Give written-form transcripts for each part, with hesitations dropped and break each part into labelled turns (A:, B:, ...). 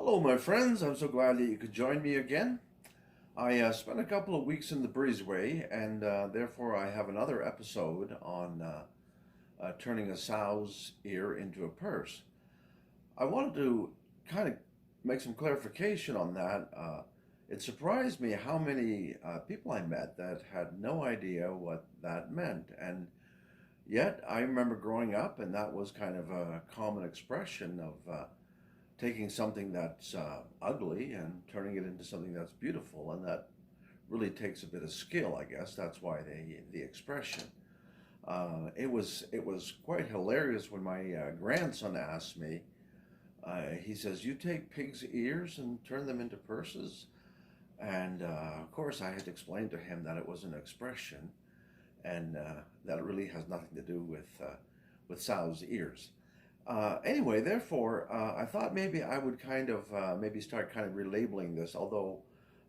A: Hello, my friends. I'm so glad that you could join me again. I spent a couple of weeks in the Breezeway, and therefore I have another episode on turning a sow's ear into a purse. I wanted to kind of make some clarification on that. It surprised me how many people I met that had no idea what that meant, and yet I remember growing up, and that was kind of a common expression of taking something that's ugly and turning it into something that's beautiful, and that really takes a bit of skill, I guess. That's why the expression. It was quite hilarious when my grandson asked me. He says, "You take pig's ears and turn them into purses?" And of course, I had to explain to him that it was an expression, and that it really has nothing to do with sow's ears. Anyway, therefore, I thought maybe I would kind of maybe start kind of relabeling this, although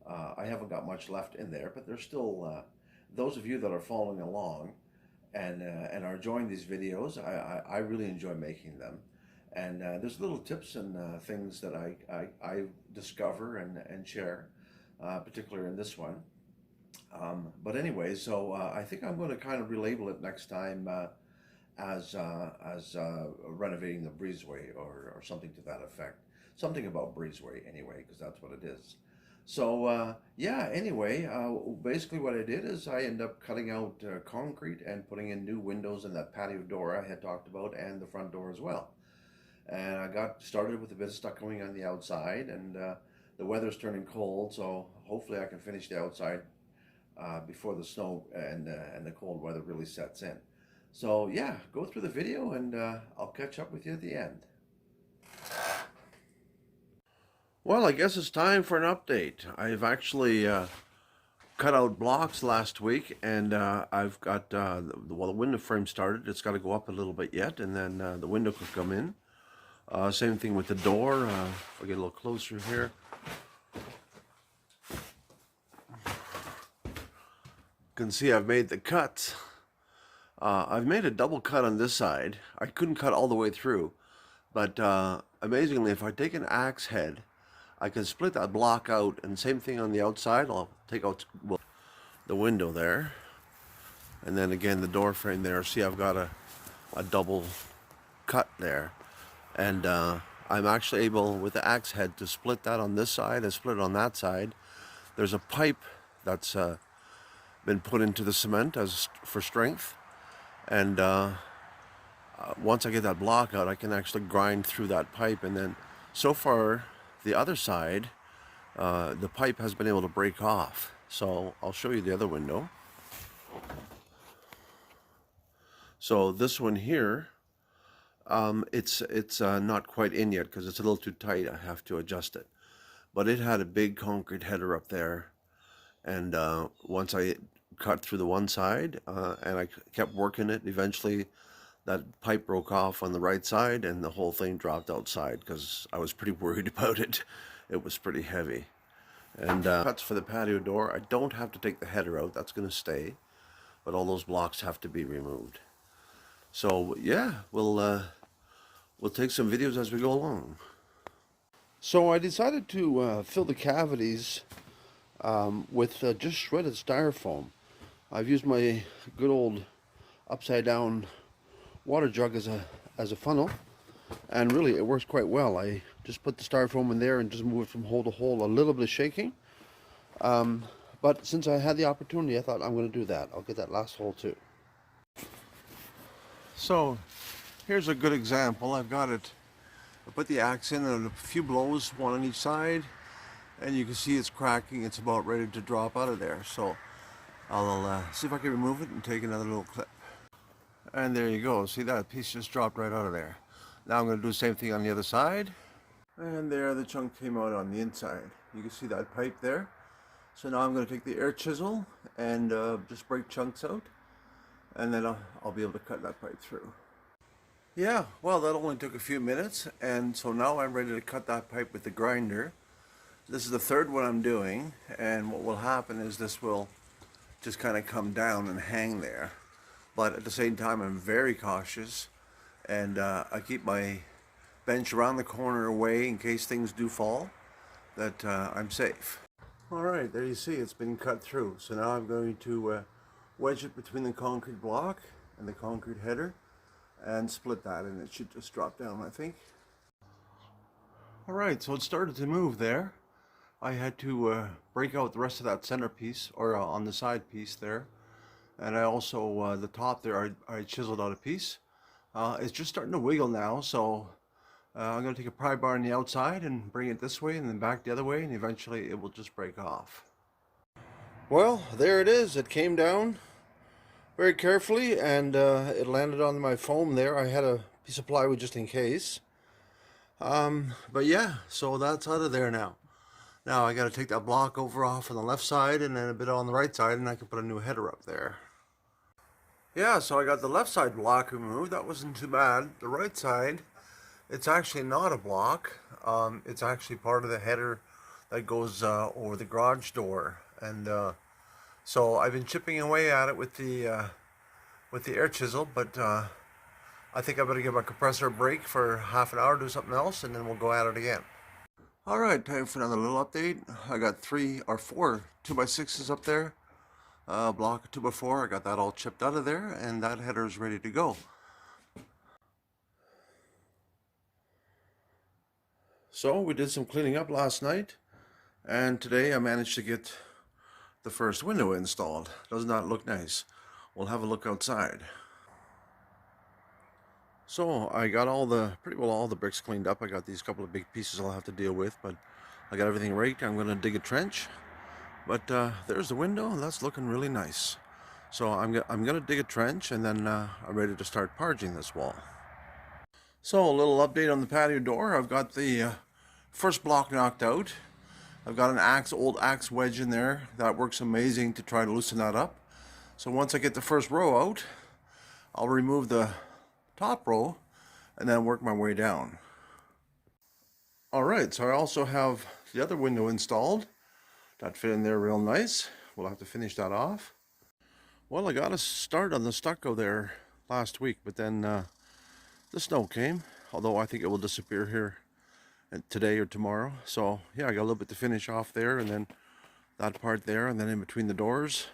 A: I haven't got much left in there, but there's still those of you that are following along and are enjoying these videos. I really enjoy making them, and there's little tips and things that I discover and share, particularly in this one. But anyway, so I think I'm going to kind of relabel it next time. As renovating the breezeway or something to that effect. Something about breezeway anyway, because that's what it is. So yeah, anyway, basically what I did is I ended up cutting out concrete and putting in new windows in that patio door I had talked about, and the front door as well. And I got started with a bit of stuccoing on the outside, and the weather's turning cold, so hopefully I can finish the outside before the snow and the cold weather really sets in. So yeah, go through the video, and I'll catch up with you at the end. Well, I guess it's time for an update. I've actually cut out blocks last week, and I've got the window frame started. It's got to go up a little bit yet, and then the window could come in. Same thing with the door. If I get a little closer here. You can see I've made the cuts. I've made a double cut on this side. I couldn't cut all the way through, but amazingly, if I take an axe head, I can split that block out, and same thing on the outside. I'll take out the window there, and then again the door frame there. See, I've got a double cut there, and I'm actually able, with the axe head, to split that on this side and split it on that side. There's a pipe that's been put into the cement as for strength. And once I get that block out, I can actually grind through that pipe. And then so far, the other side, the pipe has been able to break off. So I'll show you the other window. So this one here, it's not quite in yet because it's a little too tight. I have to adjust it. But it had a big concrete header up there. And once I cut through the one side and I kept working it, eventually that pipe broke off on the right side and the whole thing dropped outside because I was pretty worried about it. It was pretty heavy. And cuts for the patio door. I don't have to take the header out, that's going to stay, but all those blocks have to be removed. So yeah, we'll take some videos as we go along. So I decided to fill the cavities with just shredded styrofoam. I've used my good old upside down water jug as a funnel, and really it works quite well. I just put the styrofoam in there and just move it from hole to hole, a little bit of shaking. But since I had the opportunity, I thought I'm going to do that. I'll get that last hole too. So here's a good example. I've got it. I put the axe in and a few blows, one on each side, and you can see it's cracking. It's about ready to drop out of there. So I'll see if I can remove it and take another little clip. And there you go. See, that piece just dropped right out of there. Now I'm going to do the same thing on the other side. And there the chunk came out on the inside. You can see that pipe there. So now I'm going to take the air chisel and just break chunks out. And then I'll be able to cut that pipe through. Yeah, well, that only took a few minutes. And so now I'm ready to cut that pipe with the grinder. This is the third one I'm doing, and what will happen is this will just kind of come down and hang there. But at the same time, I'm very cautious, and I keep my bench around the corner away in case things do fall, that I'm safe. Alright, there you see it's been cut through. So now I'm going to wedge it between the concrete block and the concrete header and split that, and it should just drop down, I think. Alright, so it started to move there. I had to break out the rest of that centerpiece, or on the side piece there. And I also, the top there, I chiseled out a piece. It's just starting to wiggle now, so I'm going to take a pry bar on the outside and bring it this way and then back the other way, and eventually it will just break off. Well, there it is. It came down very carefully, and it landed on my foam there. I had a piece of plywood just in case. But yeah, so that's out of there now. Now I got to take that block over off on the left side and then a bit on the right side, and I can put a new header up there. Yeah, so I got the left side block removed. That wasn't too bad. The right side, it's actually not a block. It's actually part of the header that goes over the garage door, and so I've been chipping away at it with the air chisel, but I think I better give my compressor a break for half an hour, do something else, and then we'll go at it again. Alright, time for another little update. I got 3 or 4 2x6s up there. Block of 2x4, I got that all chipped out of there, and that header is ready to go. So we did some cleaning up last night, and today I managed to get the first window installed. Doesn't that look nice? We'll have a look outside. So I got pretty well all the bricks cleaned up. I got these couple of big pieces I'll have to deal with, but I got everything raked. I'm going to dig a trench. But there's the window, and that's looking really nice. So I'm going to dig a trench, and then I'm ready to start parging this wall. So a little update on the patio door. I've got the first block knocked out. I've got an old axe wedge in there. That works amazing to try to loosen that up. So once I get the first row out, I'll remove the top row and then work my way down. Alright, so I also have the other window installed. That fit in there real nice. We'll have to finish that off. Well, I got a start on the stucco there last week, but then the snow came, although I think it will disappear here today or tomorrow. So yeah, I got a little bit to finish off there, and then that part there, and then in between the doors,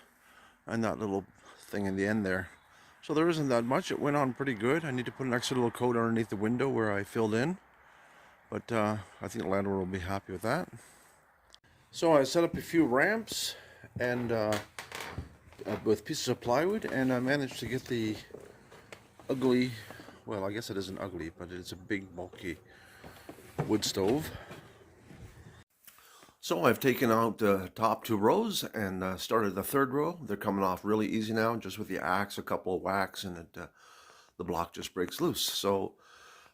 A: and that little thing in the end there. So there isn't that much. It went on pretty good. I need to put an extra little coat underneath the window where I filled in, but I think the landlord will be happy with that. So I set up a few ramps and with pieces of plywood, and I managed to get the ugly, well, I guess it isn't ugly, but it's a big bulky wood stove. So I've taken out the top 2 rows and started the third row. They're coming off really easy now, just with the axe, a couple of whacks, and the block just breaks loose. So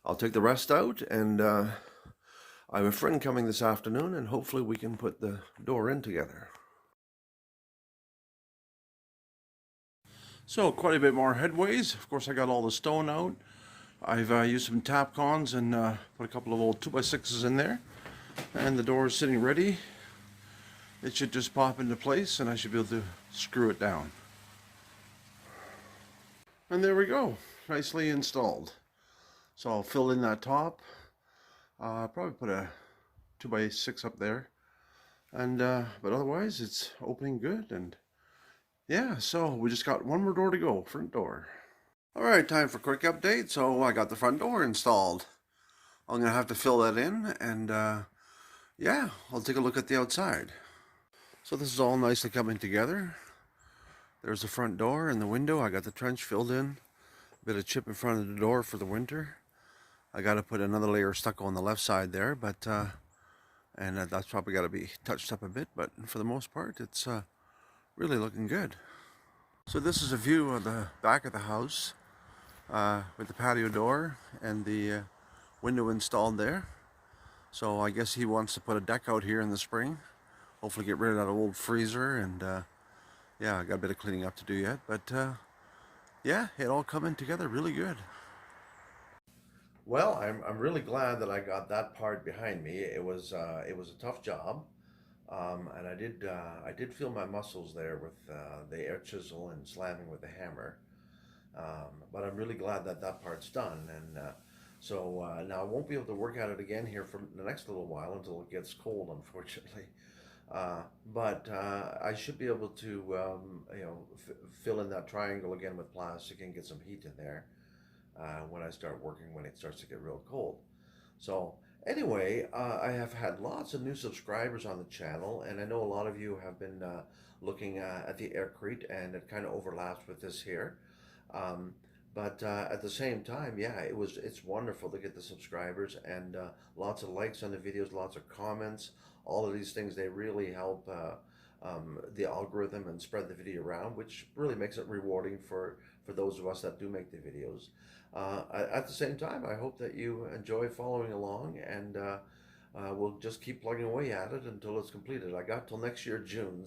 A: I'll take the rest out, and I have a friend coming this afternoon, and hopefully we can put the door in together. So quite a bit more headways. Of course, I got all the stone out. I've used some Tapcons and put a couple of old 2x6s in there. And the door is sitting ready. It should just pop into place, and I should be able to screw it down. And there we go, nicely installed. So I'll fill in that top. Probably put a 2x6 up there, and but otherwise it's opening good. And yeah, so we just got one more door to go, front door. Alright, time for a quick update. So I got the front door installed. I'm gonna have to fill that in, and yeah, I'll take a look at the outside. So this is all nicely coming together. There's the front door and the window. I got the trench filled in. A bit of chip in front of the door for the winter. I got to put another layer of stucco on the left side there, but and that's probably got to be touched up a bit, but for the most part it's really looking good. So this is a view of the back of the house with the patio door and the window installed there. So I guess he wants to put a deck out here in the spring. Hopefully get rid of that old freezer, and yeah, I got a bit of cleaning up to do yet, but yeah, it all coming together really good. Well, I'm really glad that I got that part behind me. It was a tough job, and I did feel my muscles there with the air chisel and slamming with the hammer. But I'm really glad that that part's done, and So now I won't be able to work at it again here for the next little while until it gets cold, unfortunately. But I should be able to, fill in that triangle again with plastic and get some heat in there when I start working when it starts to get real cold. So anyway, I have had lots of new subscribers on the channel, and I know a lot of you have been looking at the aircrete, and it kind of overlaps with this here. Um, but at the same time, yeah, it's wonderful to get the subscribers and lots of likes on the videos, lots of comments. All of these things, they really help the algorithm and spread the video around, which really makes it rewarding for those of us that do make the videos. At the same time, I hope that you enjoy following along, and we'll just keep plugging away at it until it's completed. I got till next year June,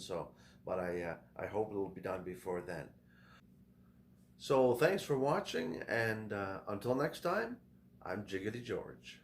A: but I hope it'll be done before then. So thanks for watching, and until next time, I'm Jiggity George.